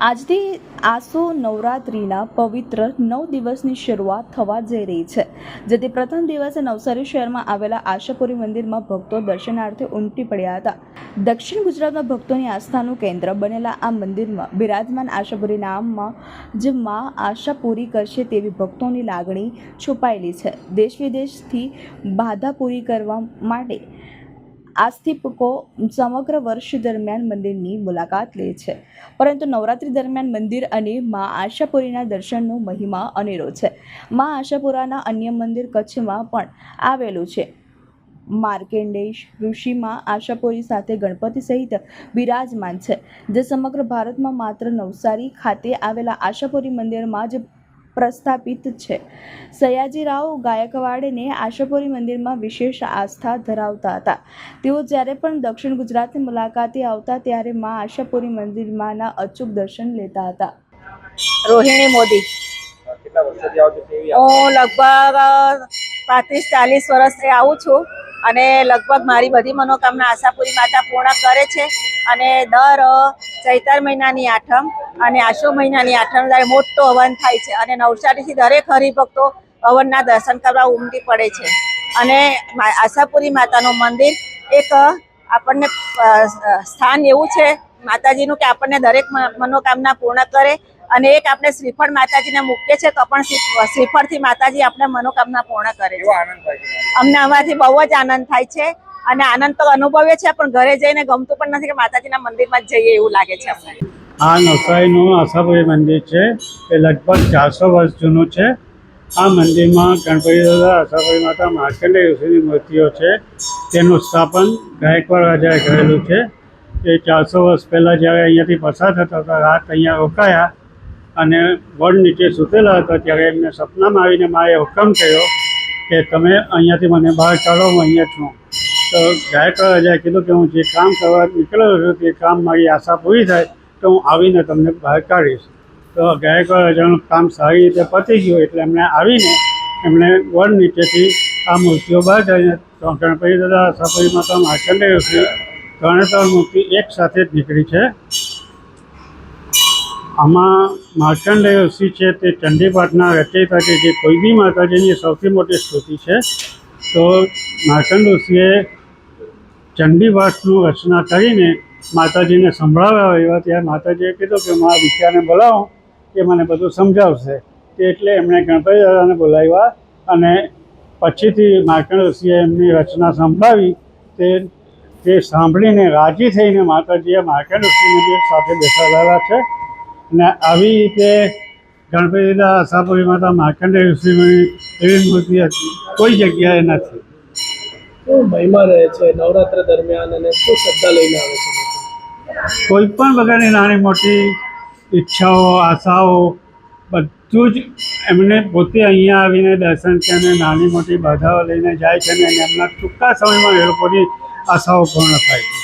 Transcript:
આજથી આસો નવરાત્રિના પવિત્ર 9 દિવસની શરૂઆત થવા જઈ રહી છે, જેથી પ્રથમ દિવસે નવસારી શહેરમાં આવેલા આશાપુરી મંદિરમાં ભક્તો દર્શનાર્થે ઉમટી પડ્યા હતા। દક્ષિણ ગુજરાતમાં ભક્તોની આસ્થાનું કેન્દ્ર બનેલા આ મંદિરમાં બિરાજમાન આશાપુરી નામમાં જે મા આશા પૂરી કરશે તેવી ભક્તોની લાગણી છુપાયેલી છે। દેશ વિદેશથી બાધા પૂરી કરવા માટે આસ્તિકો સમગ્ર વર્ષ દરમિયાન મંદિરની મુલાકાત લે છે, પરંતુ નવરાત્રિ દરમિયાન મંદિર અને મા આશાપુરીના દર્શનનો મહિમા અનેરો છે। મા આશાપુરાના અન્ય મંદિર કચ્છમાં પણ આવેલું છે। માર્કંડેય ઋષિ મા આશાપુરી સાથે ગણપતિ સહિત બિરાજમાન છે, જે સમગ્ર ભારતમાં માત્ર નવસારી ખાતે આવેલા આશાપુરી મંદિરમાં જ પ્રસ્થાપિત છે। સયાજીરાવ ગાયકવાડને આશાપુરી મંદિરમાં વિશેષ આસ્થા ધરાવતા હતા। તેઓ જ્યારે પણ દક્ષિણ ગુજરાતની મુલાકાતે આવતા ત્યારે મા આશાપુરી મંદિરમાંના અચૂક દર્શન લેતા હતા। રોહિણી મોદી હું લગભગ 35-40 વર્ષથી આવું છું અને લગભગ મારી બધી મનોકામના આશાપુરી માતા પૂર્ણ કરે છે। અને દર ચૈતર મહિનાની આઠમ અને આસો મહિનાની આઠમ ત્યારે મોટો હવન થાય છે અને નવસારીથી દરેક હરિભક્તો હવનના દર્શન કરવા ઉમટી પડે છે। અને આશાપુરી માતાનું મંદિર એક આપણને સ્થાન એવું છે માતાજીનું કે આપણને દરેક મનોકામના પૂર્ણ કરે। અને એક આપણે શ્રીફળ માતાજીને મૂકીએ છીએ તો પણ શ્રીફળથી માતાજી આપણે મનોકામના પૂર્ણ કરે છે। અમને આમાંથી બહુ જ આનંદ થાય છે અને આનંદ તો અનુભવીએ છીએ, પણ ઘરે જઈને ગમતું પણ નથી કે માતાજીના મંદિરમાં જ જઈએ એવું લાગે છે અમને। આ નવસારીનું આશાપુરી મંદિર છે, એ લગભગ 400 વર્ષ જૂનું છે। આ મંદિરમાં ગણપતિ દાદા, આશાપુરી માતા, માર્કંડેય ઋષિની મૂર્તિઓ છે। તેનું સ્થાપન ગાયકવાડ રાજાએ કરેલું છે। એ 400 વર્ષ પહેલાં જ્યારે અહીંયાથી પસાર થતા હતા, રાત અહીંયા રોકાયા અને વડ નીચે સૂતેલા હતા, ત્યારે એમને સપનામાં આવીને માએ હુકમ કર્યો કે તમે અહીંયાથી મને બહાર કાઢો, હું અહીંયા છું। તો ગાયકવાડ રાજાએ કીધું કે હું જે કામ કરવા નીકળ્યો છું તે કામ મારી આશા પૂરી થાય તો હું આવીને તમને બહાર કાઢીશ। તો ગાયકવાડ રાજાનું કામ સારી રીતે પતી ગયું, એટલે એમણે આવીને એમણે વડ નીચેથી આ મૂર્તિઓ બહાર કાઢીને ગણપતિ દાદા, આશાપુરી માતા, માર્કંડેય ઋષિ 3 મૂર્તિ એક સાથે જ નીકળી છે। આમાં માર્કંડેય ઋષિ છે તે ચંડીપાઠના રચયિતા છે, જે કોઈ બી માતાજીની સૌથી મોટી સ્તુતિ છે। તો માર્કંડેય ઋષિએ ચંડીપાઠનું રચના કરીને માતાજીને સંભળાવ્યા એવા, ત્યારે માતાજીએ કીધું કે હું આ વિચારને બોલાવો એ મને બધું સમજાવશે। તે એટલે એમણે ગણપતિ દાદાને બોલાવ્યા અને પછીથી માર્કંડેય ઋષિએ એમની રચના સંભળાવી। તે સાંભળીને રાજી થઈને માતાજીએ માર્કંડેય ઋષિને સાથે બેસાડેલા છે અને આવી રીતે ગણપતિ દાદા, આશાપુરી માતા, માર્કંડેય ઋષિની એવી મૂર્તિ કોઈ જગ્યાએ નથી। શું મહિમા રહે છે નવરાત્ર દરમિયાન અને શું શ્રદ્ધા લઈને આવે છે? કોઈ પણ પ્રકારની નાની મોટી ઈચ્છાઓ, આશાઓ બધું જ એમને પોતે અહીંયા આવીને દર્શન કરીને નાની મોટી બાધાઓ લઈને જાય છે અને એમના ટૂંકા સમયમાં એ લોકોની આશાઓ પૂર્ણ થાય છે।